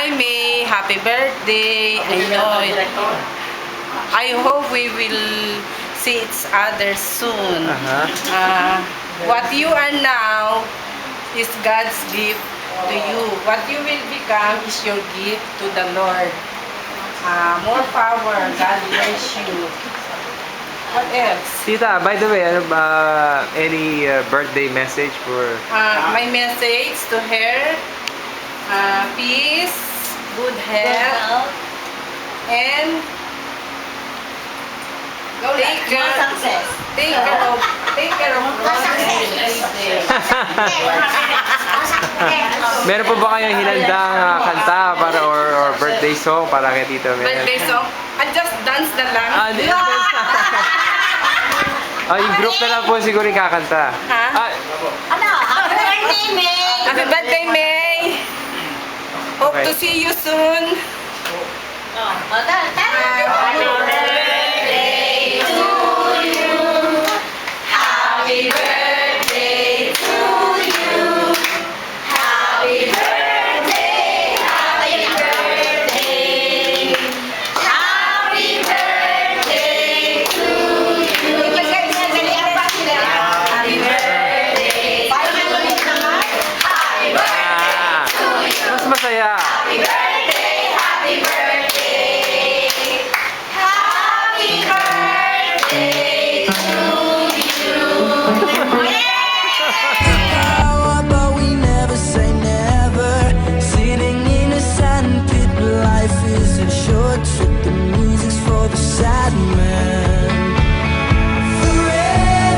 Hi May, happy birthday. I hope we will see each other soon. What you are now is God's gift to you. What you will become is your gift to the Lord. More power. God bless you. What else? Tita, by the way, any birthday message for... My message to her, peace, good health, and take care of Meron po ba kayong hinandang kanta para or birthday song para kay Tita Mel? birthday song. I just dance na lang. Yung group na lang po siguro yung kakanta. Ha? Happy birthday, May! Happy birthday, May! Hope to see you soon. Tara!